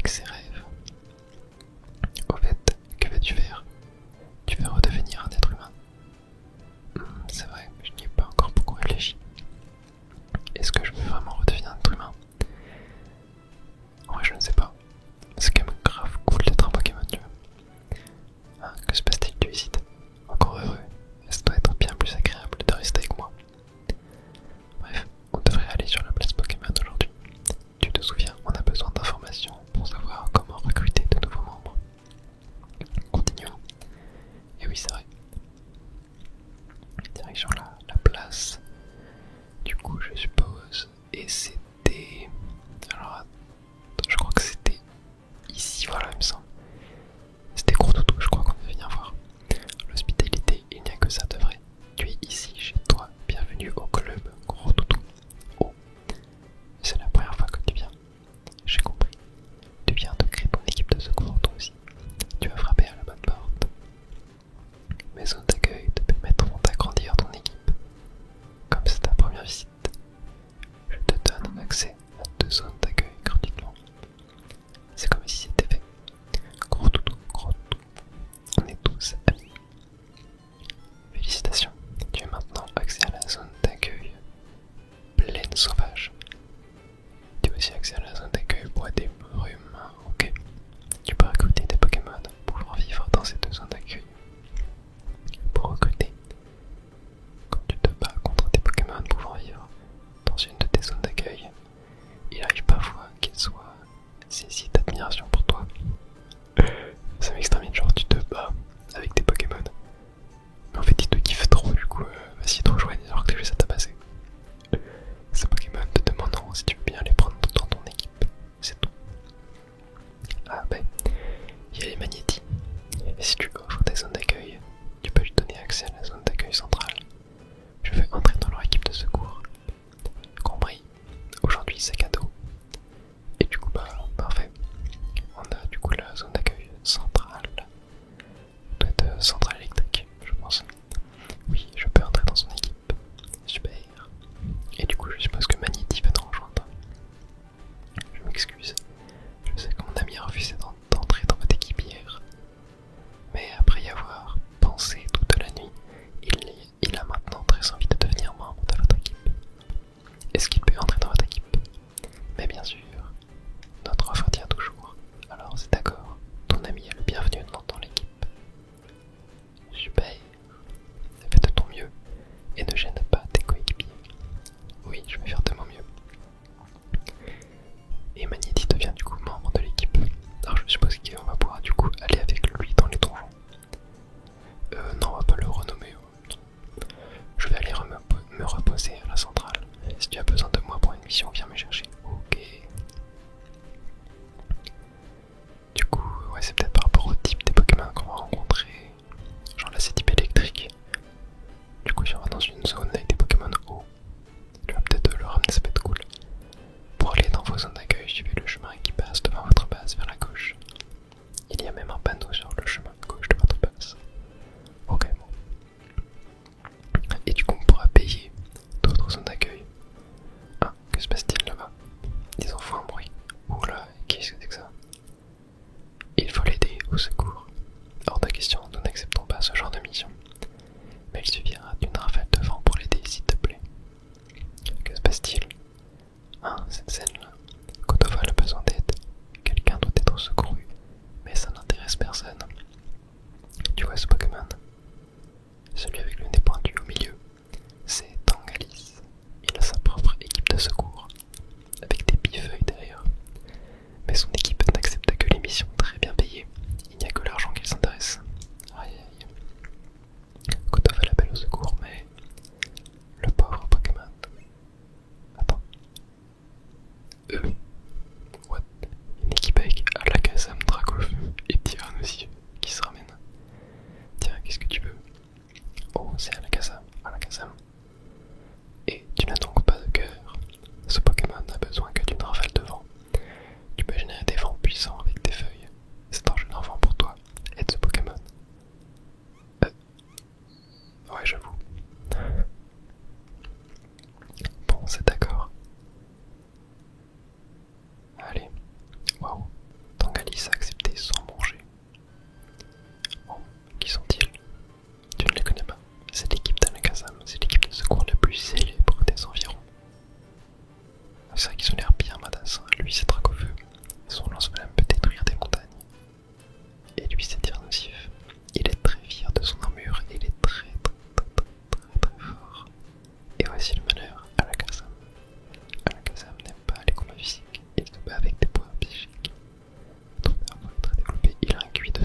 avec ses rêves. Au fait, que vas-tu faire? Tu veux redevenir un être humain? C'est vrai, je n'y ai pas encore beaucoup réfléchi. Est-ce que je veux vraiment redevenir un être humain? En vrai, je ne sais pas. C'est quand même grave cool d'être un Pokémon, tu vois. Ah, que se passe-t-il? Tu hésites? Encore heureux. Ça doit être bien plus agréable de rester avec moi. Bref, on devrait aller sur la place Pokémon aujourd'hui. Tu te souviens, on a besoin d'informations pour savoir comment recruter de nouveaux membres. Continuons. Et oui, c'est vrai. Direction la place. Du coup, je suppose. Et c'était... Alors, je crois que c'était ici, voilà, il me semble. C'était Gros Toutou, je crois qu'on devait venir voir. L'hospitalité, il n'y a que ça de vrai. Tu es ici, chez toi. Bienvenue au club Gros Toutou. Oh, c'est la première fois que tu viens. J'ai compris. Tu viens de créer ton équipe de secours, toi aussi. Tu vas frapper à la bonne porte. Mes zones d'accueil te permettront d'agrandir ton équipe. Comme c'est ta première visite, je te donne accès à 2 zones d'accueil gratuitement. C'est comme si c'était fait. Gros toutou, on est tous amis. Félicitations, tu as maintenant accès à la zone d'accueil Plaine Sauvage. Tu as aussi accès à la zone d'accueil Bois des Brumes. Ok. Tu peux recruter des Pokémon pour pouvoir vivre dans ces 2 zones d'accueil. Pour recruter, quand tu te bats contre des Pokémon pouvant vivre dans une de tes zones d'accueil, il arrive parfois qu'ils soient saisis d'admiration pour toi. Ça m'extermine, genre tu te bats avec des Pokémon, mais en fait ils te kiffent trop, du coup vas-y te rejoignent alors que t'es juste à tabasser. Ces Pokémon te demandant si tu veux bien les prendre dans ton équipe, c'est tout. Ah ben, il y a les Magnétis, et si tu offres tes zones d'accueil, tu peux lui donner accès à la zone d'accueil centrale. Je vais entrer dans leur équipe de secours. Compris. Aujourd'hui c'est cadeau. Et du coup bah parfait. On a du coup la zone d'accueil centrale. Doit être centrale électrique, je pense. Oui, je peux entrer dans son équipe. Super. Et du coup je suppose que Magnéti va te rejoindre. Je m'excuse. Je sais que mon ami a refusé d'entrer dans votre équipe hier. Mais après y avoir pensé toute la nuit, il a maintenant très envie de devenir membre de votre équipe. Est-ce qu'il peut entrer dans votre équipe? Mais bien sûr, notre offre tient toujours. Alors c'est d'accord, ton ami est le bienvenu dans ton équipe. Super, fais de ton mieux et ne gêne pas tes coéquipiers. Oui, je vais faire de mon mieux. Et Magnéti devient du coup membre de l'équipe. Alors je suppose qu'on va pouvoir du coup aller avec lui dans les donjons. Non, on va pas le renommer. Je vais aller me reposer à la centrale. Si tu as besoin de moi pour une mission, viens me chercher. Ok. Du coup, ouais, c'est peut-être par rapport au type des Pokémon qu'on va rencontrer. Genre là, c'est type électrique. Du coup, si on va dans une zone avec des Pokémon eau, tu vas peut-être le ramener, ça peut être cool. Pour aller dans vos zones d'accueil, suivez le chemin qui passe devant votre base vers la gauche. Il y a même un panneau sur le chemin gauche de votre base. Ok, bon. Et du coup, on pourra payer d'autres zones d'accueil. Ah, que se passe-t-il là-bas? Ils en font un bruit. Oula, qu'est-ce que c'est que ça? Il faut l'aider au secours. Hors de question, nous n'acceptons pas ce genre de mission. Mais il suffira d'une rafale de vent pour l'aider, s'il te plaît. Que se passe-t-il? Ah, cette scène-là. Kodova a besoin d'aide. Quelqu'un doit être secouru. Mais ça n'intéresse personne. Tu vois ce Pokémon? Celui avec le nez pointu au milieu. C'est Tangalis. Il a sa propre équipe de secours. Avec des bifeuilles derrière. Mais son équipe n'accepte que les missions très bien payées. Il n'y a que la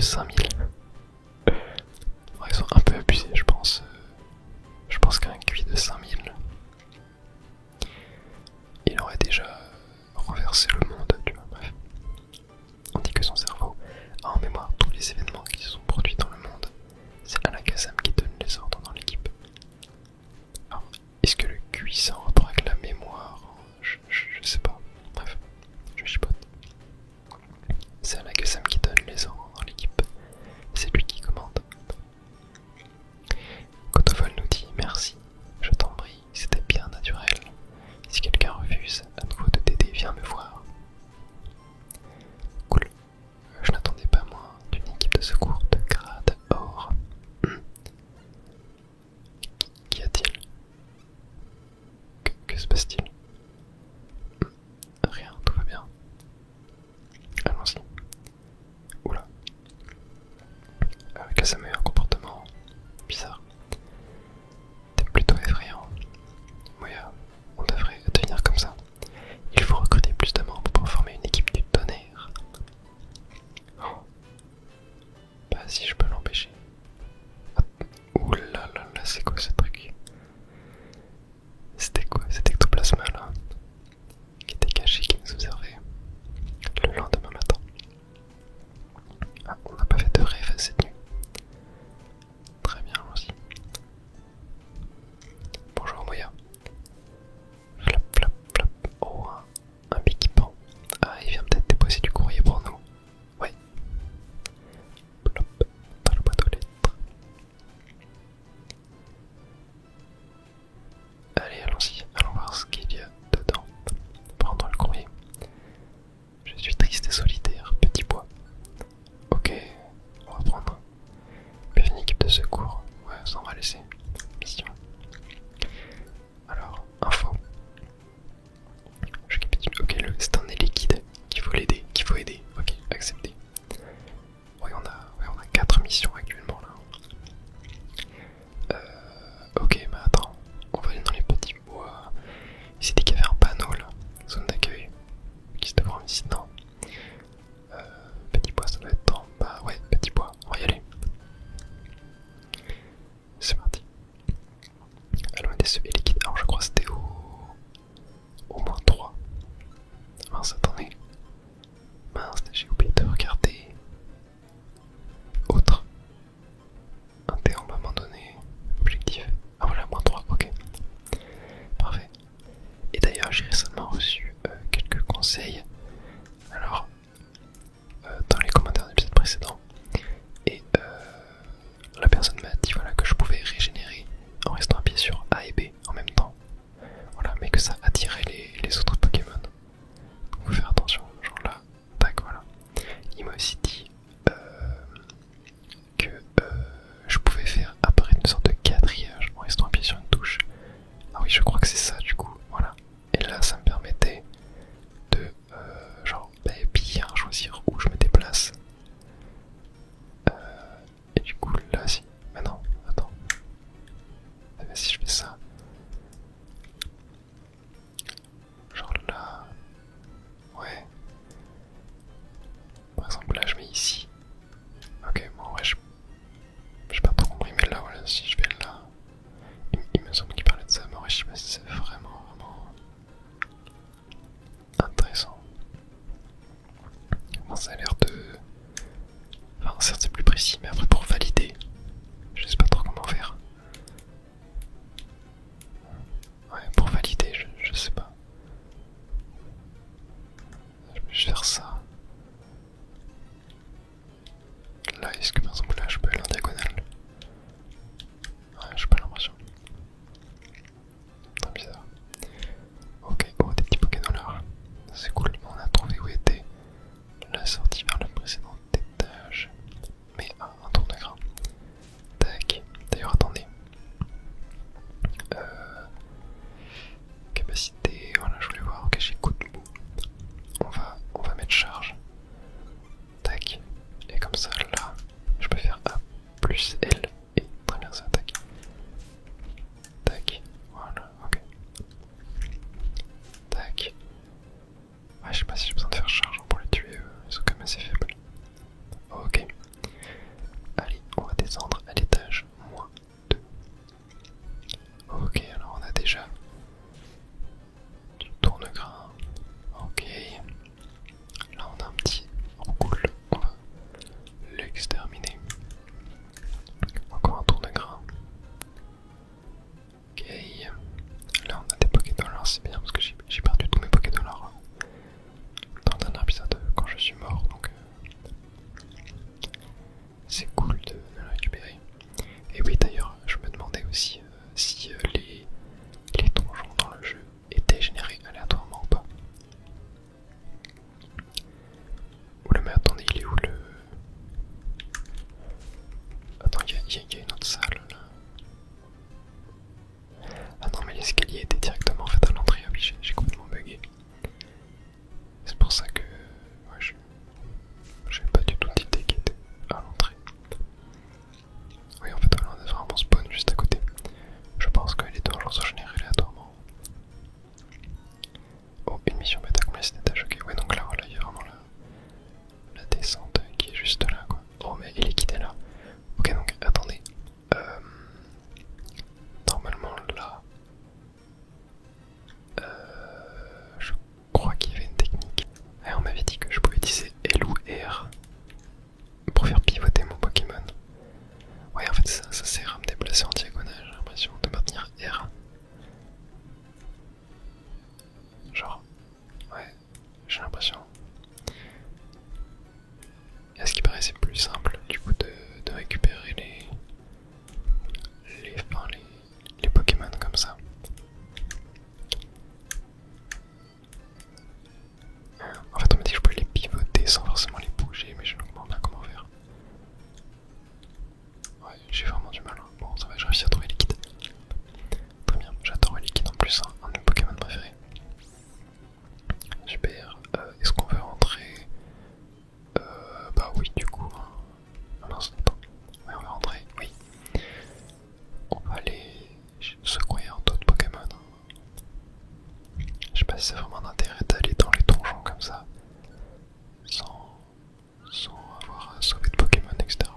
5000. Ils sont un peu abusés, je pense. Je pense qu'un QI de 5000, il aurait déjà renversé le monde, tu vois, bref. On dit que son cerveau a en mémoire tous les événements qui se sont produits dans le monde. C'est Alakazam qui donne les ordres dans l'équipe. Alors, est-ce que le QI c'est en rapport avec la mémoire? Je sais pas. Bref, je chipote. C'est Alakazam qui donne les ordres dans l'équipe. C'est lui qui commande. Cotofol nous dit merci, je t'en prie, c'était bien naturel. Si quelqu'un refuse à nouveau de t'aider, viens me voir. Cool. Je n'attendais pas moins d'une équipe de secours de grade or. Qu'y a-t-il? Que se passe-t-il? Rien, tout va bien. Allons-y. Oula. Kazama a eu un comportement bizarre. T'es plutôt effrayant. Moya, on devrait devenir comme ça. Il faut recruter plus de membres pour former une équipe du tonnerre. Oh. Bah si je peux l'empêcher. Ouh là là là, c'est quoi ce truc? C'était quoi cet ectoplasma là? Qui était caché, qui nous observait le lendemain matin. Ah, on n'a pas fait de rêve cette nuit. Très bien, allons-y. Bonjour Moya. Flap, flap, flap. Oh, un équipant. Ah, il vient peut-être déposer du courrier pour nous. Ouais. Plop, dans la boîte aux lettres. Allez, allons-y. Allons voir ce qu'il y a dedans. Prendre le courrier. Je suis triste et solitaire, petit bois. Ok, on va prendre. Bienvenue équipe de secours. Ouais, ça on va laisser. Mission. Alors, info. Je capitule. Ok, c'est un nez liquide qu'il faut l'aider, qu'il faut aider. Ok, accepté. Ouais, on a 4 missions actuellement là. Ok, mais attends. On va aller dans les petits bois. Il s'est dit qu'il y avait un panneau là. Zone d'accueil. Qui se devrait ici, non. Petit bois, ça doit être dans. Bah ouais, petit bois, on va y aller. C'est parti. Allons aider ce liquide. Alors je crois que c'était au moins 3. Mince, attendez. Mince, j'ai oublié de regarder. Autre. Un terme abandonné. Objectif. Ah voilà, moins 3, ok. Parfait. Et d'ailleurs, j'ai récemment reçu quelques conseils. Alors, dans les commentaires de l'épisode précédent. Et la personne m'a dit voilà, que je pouvais régénérer en restant appuyé sur A et B en même temps. Voilà, mais que ça attirait les autres Pokémon. Donc faut faire attention, genre là, tac, voilà. Il m'a aussi dit que je pouvais faire apparaître une sorte de quadrillage en restant appuyé sur une touche. Ah oui, je crois que c'est ça du coup, voilà. Et là, ça me permettait de genre bien choisir où je me déplace. Et du coup, là, si. Mais non, attends. Mais si je fais ça. Genre là. Ouais. Par exemple, là, je mets ici. Ok, bon, ouais, j'ai pas trop compris, mais là, voilà, si je vais là. Il me semble qu'il parlait de ça, mais ouais, je sais pas si c'est vraiment intéressant. Bon, ça a l'air de. Enfin, certes, c'est plus précis, mais après, pour valider, je sais pas trop comment faire. Ouais, pour valider, je sais pas. Je vais juste faire ça. Là, est-ce que par exemple là je peux aller en diagonale? Ouais, j'ai pas l'impression. Très bizarre. Ok, oh, des petits Pokémon là. C'est cool, on a trouvé où était la sortie vers le précédent étage. Mais un tour de grain. Tac. D'ailleurs, attendez. Capacité, voilà, je voulais voir. Ok, j'ai coup de bout. On va mettre charge. Tac. Et comme ça, là, je peux faire A plus L. Et très bien ça, tac. Tac. Voilà, ok. Tac. Ouais, je sais pas si j'ai besoin de faire charge pour les tuer, ils sont quand même assez faibles. Ok. y a une autre salle là. Ah non, mais l'escalier était directement en fait à l'entrée. Ah oui, j'ai complètement bugué. C'est pour ça que ouais, j'avais pas du tout d'idée qui était à l'entrée. Oui, en fait, on a vraiment spawn juste à côté. Je pense que les donjons sont générés aléatoirement. Oh, une mission bêta, combien c'est d'étages? Ok, ouais, donc là, voilà, il y a vraiment la descente qui est juste là, quoi. Oh, mais il est quitté là. Ok, donc attendez. Normalement, là, je crois qu'il y avait une technique. Et on m'avait dit que je pouvais utiliser L ou R pour faire pivoter mon Pokémon. Ouais, en fait, ça sert à me déplacer en diagonale, j'ai l'impression de maintenir R. Genre, ouais, j'ai l'impression. Et à ce qui paraît, c'est plus simple du coup de récupérer les Pokémon comme ça. En fait, on m'a dit que je pouvais les pivoter sans forcément les bouger, mais je ne comprends pas comment faire. Ouais, j'ai vraiment du mal. Bon, ça va, j'ai réussi à trouver liquide. Très bien, j'adore le liquide en plus, hein, un de mes Pokémon préférés. Super, est-ce qu'on veut rentrer? Bah oui, du coup. Ah mince, attends. Ouais, on va rentrer, oui. On va aller secouer d'autres Pokémon. Je sais pas si c'est vraiment d'intérêt d'aller dans les donjons comme ça, sans avoir à sauver de Pokémon, etc.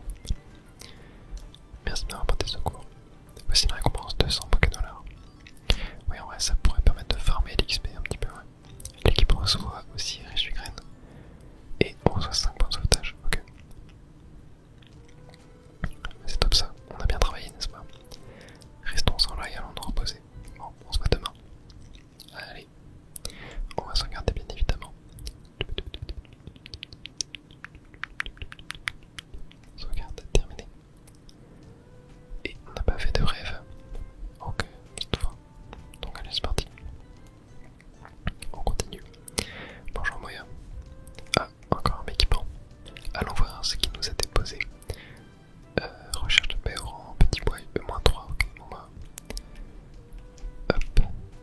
Merci de m'avoir apporté secours. Voici une récompense 200 Pokédollars. Oui, en vrai, ça pourrait permettre de farmer l'XP un petit peu. Ouais. L'équipe reçoit aussi riche graine. Et on reçoit 5 points de sauvetage. Ok. C'est top ça. On a bien travaillé, n'est-ce pas? Restons sans là et allons nous reposer. Bon, on se voit demain. Allez. On va se regarder bien évidemment. Sauvegarde terminée. Et on n'a pas fait de rêve. Ok, c'est tout. Donc allez, c'est parti. On continue. Bonjour Moya. Ah, encore un équipement. Allons voir ce qui nous a déposé. Recherche de paix au rang petit bois E-3. Ok, bon bah. Hop,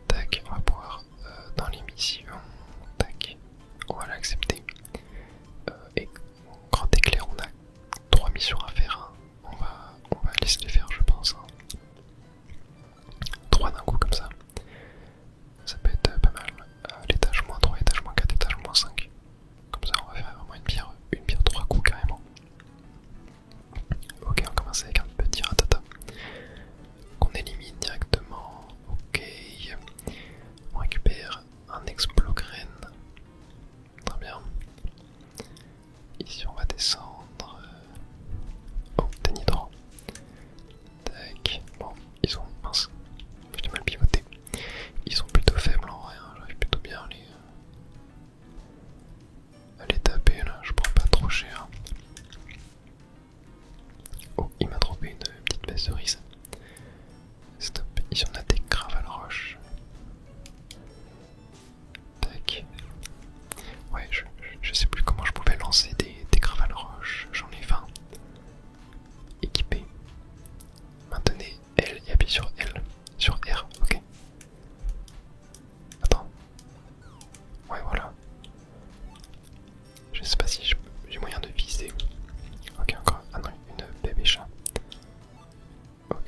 tac, on va pouvoir dans l'émission. Tac, on va l'accepter. Et grand éclair, on a 3 missions à faire. Hein. On va laisser les faire, je pense. Hein. 3 d'un coup comme ça. Ça peut être pas mal. L'étage moins 3, étage moins 4, étage moins 5. Comme ça, on va faire vraiment une pierre 3 coups carrément. Ok, on commence avec un petit ratata qu'on élimine directement. Ok, on récupère un explogrène. Très bien. Ici, on va descendre. Oh, Tanidran. Tac. Bon, ils sont minces. J'ai mal pivoté. Ils sont plutôt faibles en vrai. Hein. J'arrive plutôt bien à les taper là. Je prends pas trop cher. Oh, il m'a droppé une petite baisse de cerise. Stop. Ici on a des gravales roches. Tac. Ouais, je sais plus comment je pouvais lancer des gravales roches. J'en ai 20. Équipé. Maintenez L et appuyez sur L. Sur R, ok. Attends. Ouais, voilà. Je sais pas si j'ai moyen de viser. Ok, encore. Ah non, une bébé chat. Ok.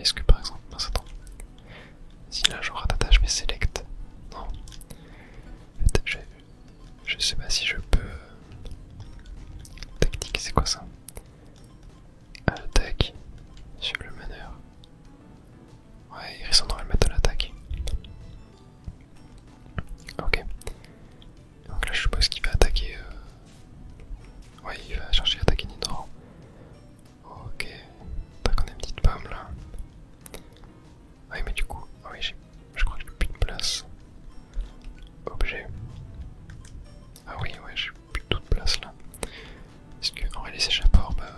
est-ce que par exemple, mince, attends, si là je rattache mes select, non, en fait, je sais pas si je peux. Tactique, c'est quoi ça? Attaque sur le meneur. Ouais, il risque d'en le mettre à l'attaque. Ok. Donc là, je suppose qu'il va attaquer. Ouais, il va chercher à attaquer Nidor. Ok. Tac, on a une petite pomme là. Oui, mais du coup, ah oui, je crois que j'ai plus de place. Objet. Ah oui, ouais, j'ai plus de toute place là. Est-ce qu'en vrai, les échappeurs, bah.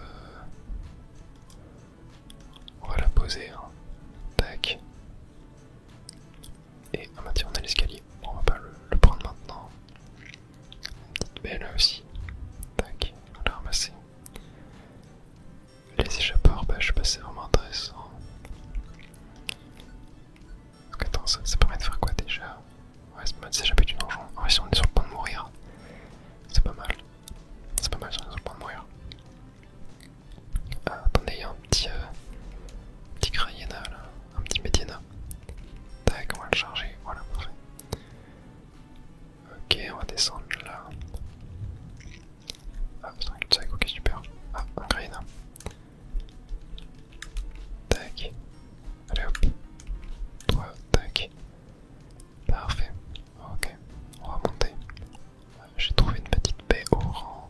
On va la poser, hein. Tac. Et ah bah tiens, on a l'escalier. Bon, on va pas le prendre maintenant. Une petite belle là aussi. Tac, on va la ramasser. Les échappeurs, bah je sais pas, c'est vraiment intéressant. Donc attends, ça permet de faire quoi déjà? Ouais, ça permet de s'échapper du donjon. Ah ouais, si on est sur le point de mourir, c'est pas mal. C'est pas mal si on est sur le point de mourir. Ah, attendez, il y a un petit Grayena là, un petit Mediana. Tac, on va le charger, voilà, parfait. Ok, on va descendre là. Ah, c'est un cul-de-sac, ok, super. Ah, un Grayena. Tac. Allez hop. Toi, tac. Parfait. Ok, on va monter. J'ai trouvé une petite baie au rang.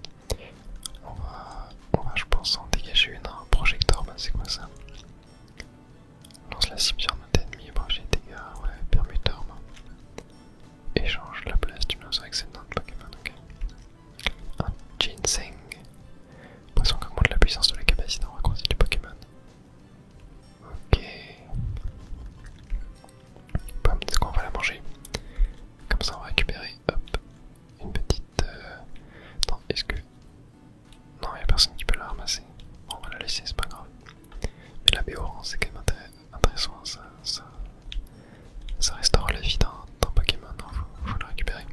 On va, je pense, en dégager une. Un projecteur, bah c'est quoi ça? Lance la cible sur notre ennemi, projet dégâts, ouais, permuteur. Bah. Échange la place du mouse avec notre Pokémon, ok. Un ginseng. Poisson qui augmente la puissance de la capacité à raccourcir du Pokémon. Ok. Pomme, est-ce qu'on va la manger? Comme ça on va récupérer, hop, une petite... Attends, est-ce que... Non, il n'y a personne qui peut la ramasser. Bon, on va la laisser, c'est pas grave. Mais la Béoran, c'est quand même intéressant, ça restaure la vie d'un Pokémon, hein, faut le récupérer.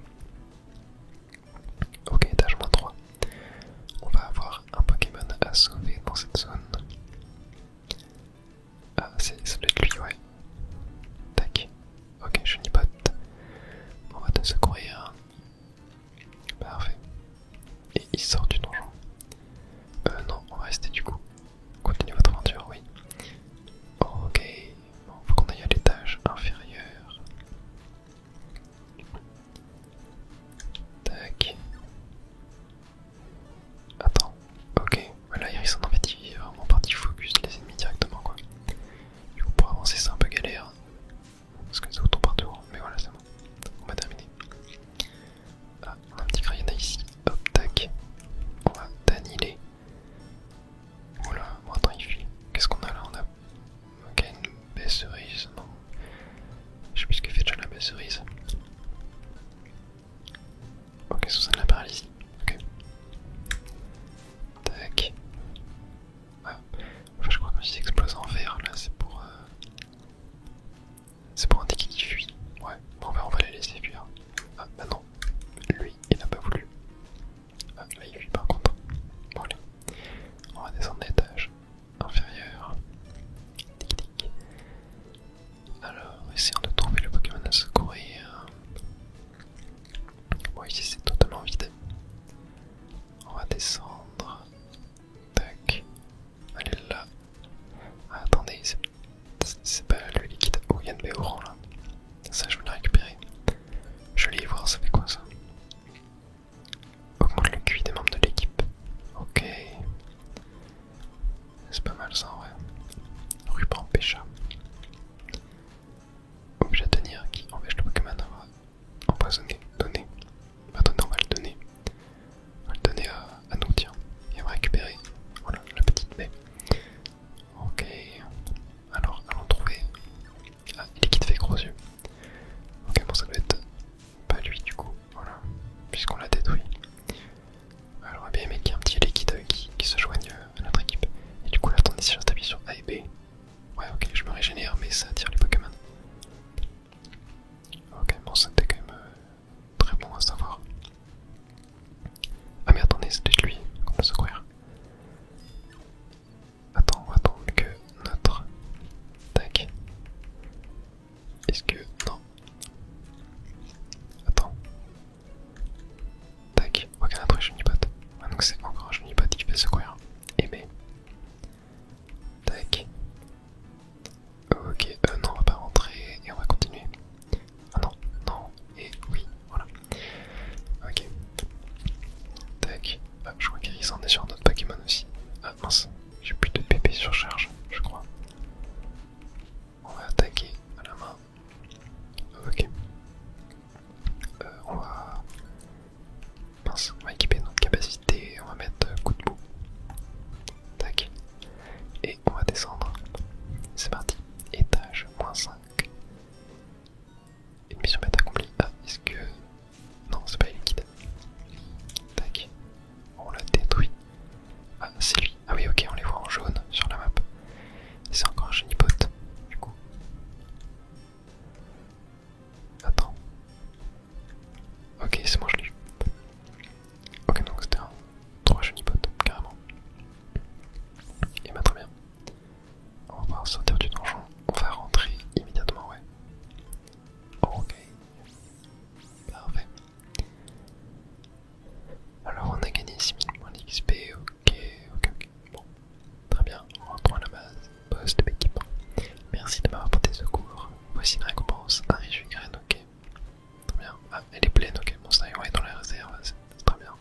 Ah, elle est pleine, ok, bon ça est dans la réserve, c'est très bien.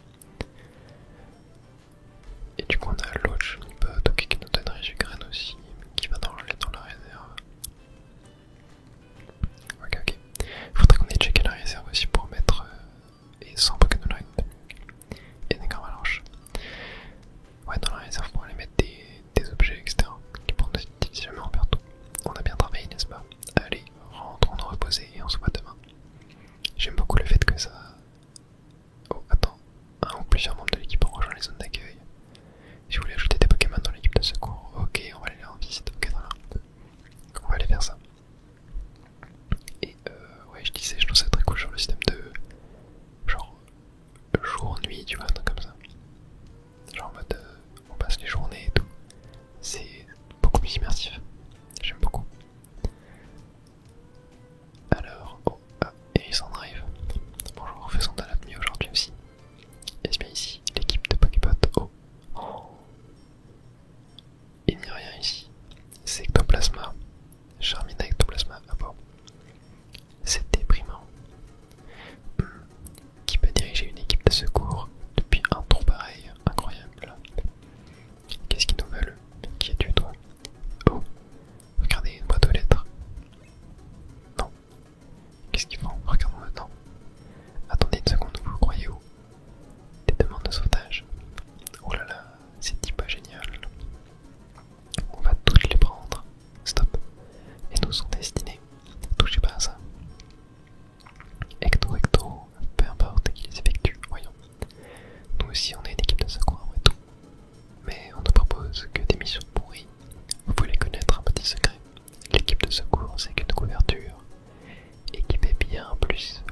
Et du coup on a l'autre Junipote qui nous donnerait du grain aussi, qui va dans la réserve. Ok, ok. Faudrait qu'on ait checké la réserve aussi pour mettre et sans Pokémon Line. Et des Grammalanches. Ouais, dans la réserve pour aller mettre des objets, etc. Qui pourront difficilement faire tout. On a bien travaillé, n'est-ce pas? Allez, rentrons nous reposer et on se voit demain. J'aime beaucoup le fait que ça... Oh, attends. Un ou plusieurs membres de l'équipe ont rejoint les zones d'accueil. Si vous voulez ajouter des Pokémon dans l'équipe de secours, ok, on va aller leur en visite. Ok, voilà. On va aller faire ça. Et ouais, je disais, je trouve ça très cool sur le système de... genre... jour-nuit, tu vois, un truc comme ça. Genre en mode... on passe les journées et tout. C'est beaucoup plus immersif. J'aime beaucoup. Alors... oh, ah, Iris en drive. Bonjour, faisons de l'apnée aujourd'hui aussi. Est-ce bien ici, l'équipe de Pokébot? Oh. Oh. Il n'y a rien ici. C'est Ectoplasma. Charmina Ectoplasma. Ah bon. C'est déprimant. Qui peut diriger une équipe de secours depuis un tour pareil? Incroyable. Qu'est-ce qu'ils nous veulent? Qui es-tu toi? Oh. Regardez une boîte aux lettres. Non. Qu'est-ce qu'ils font? Regardons maintenant. Attendez une seconde, vous croyez où? Des demandes de sauvetage. Oh là là, c'est pas génial. On va toutes les prendre. Stop. Et nous sont destinés. Touchez pas à ça. Ecto, peu importe qui les effectue, voyons. Nous aussi on est une équipe de secours après tout. Mais on ne propose que des missions pourries. Vous voulez connaître un petit secret? L'équipe de secours c'est qu'une couverture. Et qui fait bien plus.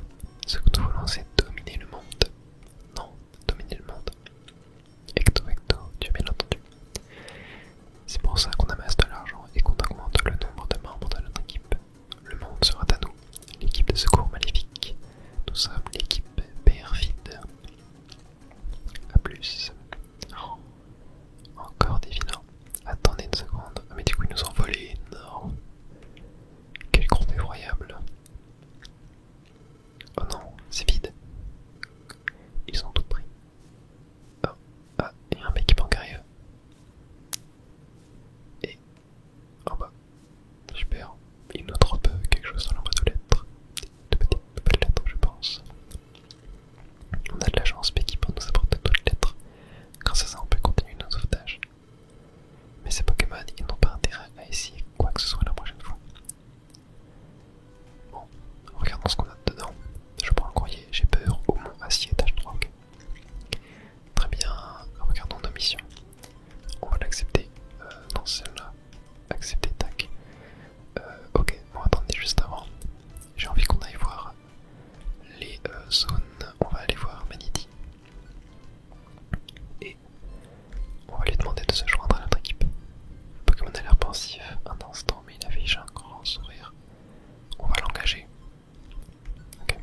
Ce que nous voulons c'est dominer le monde. Non, dominer le monde. Ecto, tu as bien entendu. C'est pour ça qu'on amasse de l'argent et qu'on augmente le nombre de membres de notre équipe. Le monde sera à nous, l'équipe de secours maléfique. Nous sommes l'équipe perfide. A plus. Oh, encore des vilains. Attendez une seconde. Ah mais du coup ils nous ont volé. Non. Quel groupe effroyable. Oh non, c'est vide. Ils ont tout pris. Oh, ah, il y a un mec qui manque arrive. Et... oh bah, super. Il nous drop quelque chose dans la boîte aux lettres. De petites lettres, je pense. On a de la chance, Becky pour nous apporter d'autres lettres. Grâce à ça, on peut continuer nos sauvetages. Mais ces Pokémon, ils n'ont pas intérêt à essayer quoi que ce soit la prochaine fois. Bon, regardons ce qu'on a dedans. Je prends le courrier, j'ai peur au mont acier étage 3, ok. Très bien, regardons nos missions. On va l'accepter. Non, celle-là. Accepter, tac. Ok, bon, attendez juste avant. J'ai envie qu'on aille voir les zones. On va aller voir Manity. Et on va lui demander de se joindre à notre équipe. Le Pokémon a l'air pensif un instant, mais il affiche un grand sourire. On va l'engager. Ok.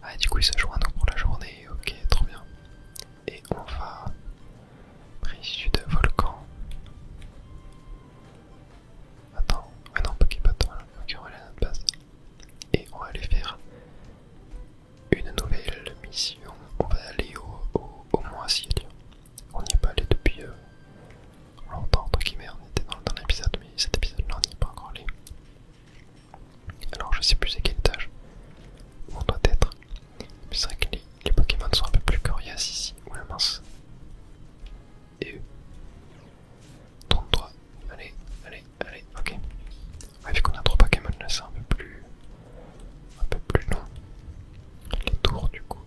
Ah, et du coup, il se joint à nous pour la journée. Ok, trop bien. Et on va... Précieux de volcan. Attends, ouais non, Pokébot, voilà. Ok, on va aller à notre base. Et on va aller faire une nouvelle mission. On va aller au mont acier. On n'y est pas allé depuis longtemps, entre guillemets. On était dans le dernier épisode, mais cet épisode-là, on n'y est pas encore allé. Alors, je sais plus à quel étage où on doit être. Mais c'est vrai que les Pokémon sont un peu plus coriaces ici. Oula mince. Et eux. Tourne-toi. Allez, ok. Ouais, vu qu'on a 3 Pokémon là, c'est un peu plus long. Les tours du coup.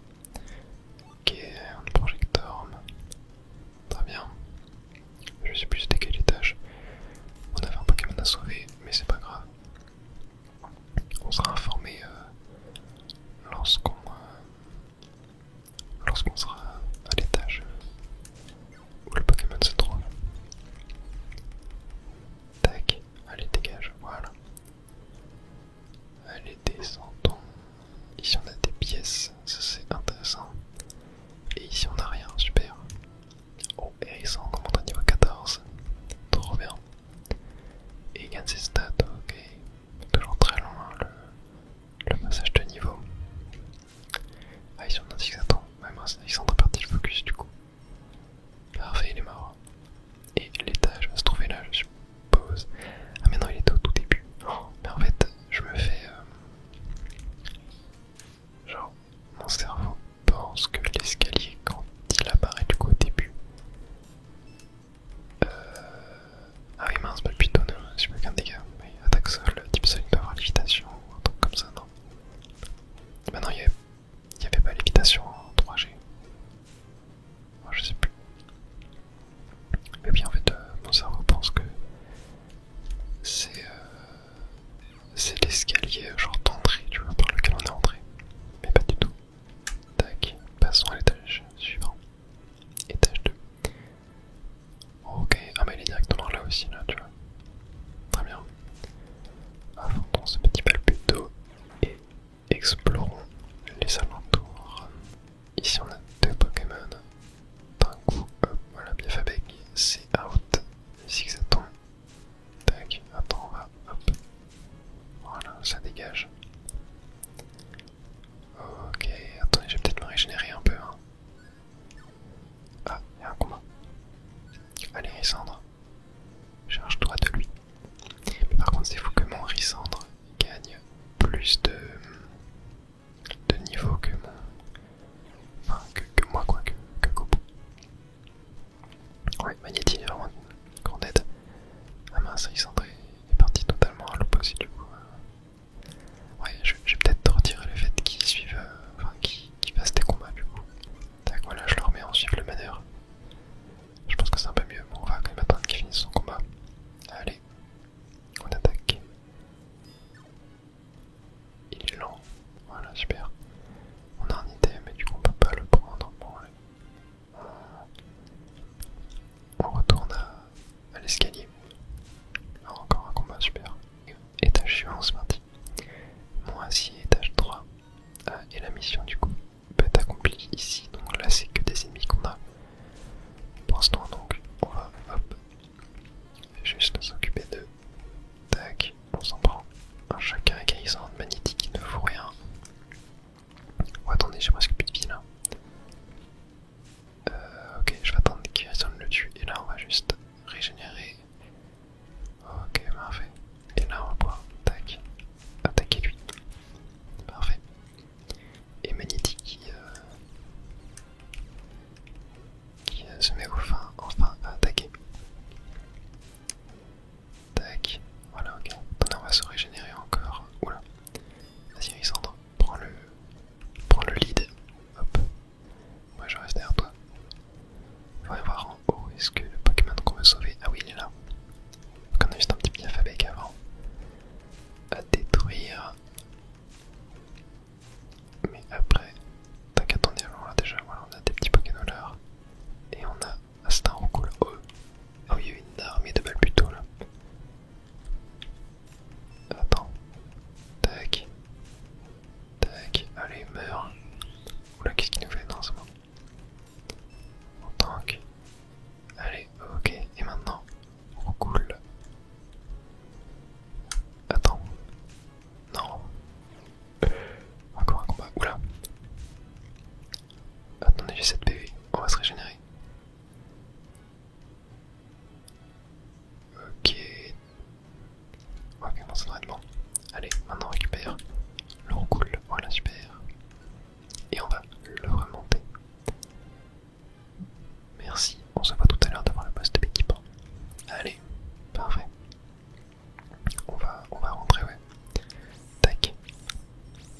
Voilà, super. On a un item, mais du coup on peut pas le prendre. Bon, allez. On retourne à l'escalier. Encore un combat, super. Étage suivant, c'est parti. Moi, si étage 3. Et la mission du coup peut être accomplie ici. Donc là, c'est que des ennemis qu'on a pour l'instant. Donc on va hop, juste s'occuper de. Tac, on s'en prend un chacun guérison magnétique qui ne vaut rien. Oh, attendez, j'ai presque plus de vie là. Ok, je vais attendre qu'il le tue. Et là, on va juste régénérer. Ok, parfait. Et là, on va pouvoir tac, attaquer lui. Parfait. Et magnétique qui se met enfin à attaquer. Tac, voilà, ok. Attendez, on va se régénérer encore. Oula. Vas-y, Alexandre, prends le lead. Hop. Moi, je reste derrière toi. On va voir en haut. Est-ce que le Pokémon qu'on veut sauver. Ah oui, il est là. Donc, on a juste un petit alphabet avant à détruire. Mais après, tac, attendez, alors là déjà, voilà, on a des petits Pokémon là. Et on a. Ah, c'est un Roucoule. Oh. Ah oui, il y a une armée de balles plutôt là. Attends. Tac. Tac. Allez, meurs. Oula, qu'est-ce qu'il nous fait? Non, c'est bon. En tank. Allez, ok. Et maintenant, Roucoule. Attends. Non. Encore un combat. Oula. Attendez, j'ai 7 PV. On va se régénérer. Ok. Ok, bon, ça devrait être bon. Allez, maintenant on récupère le Roucoule. Voilà, super. Et on va le remonter. Merci. On se voit tout à l'heure devant le poste d'équipement. Allez, parfait. On va rentrer, ouais. Tac.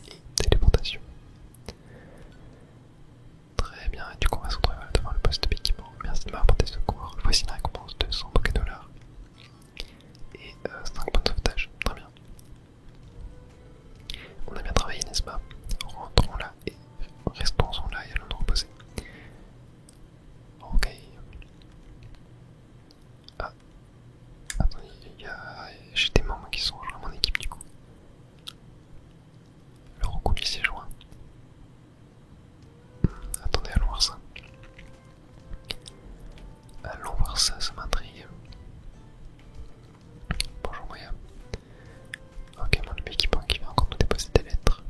Et téléportation. Très bien, et du coup on va se retrouver devant le poste d'équipement. Merci de m'avoir apporté secours. Voici une récompense de 100 $. Et 5 points de sauvetage. Très bien. On a bien travaillé, n'est-ce pas? Rentrons là et restons là et allons nous reposer. Ok. Ah. Attendez, j'ai des membres qui sont rejoints à mon équipe du coup. Le Roucoule s'est joint. Attendez, allons voir ça. Allons voir ça, ça m'intrigue. Bonjour Moya. Ok, mon équipement qui vient encore nous déposer des lettres.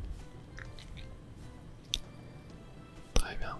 Très bien.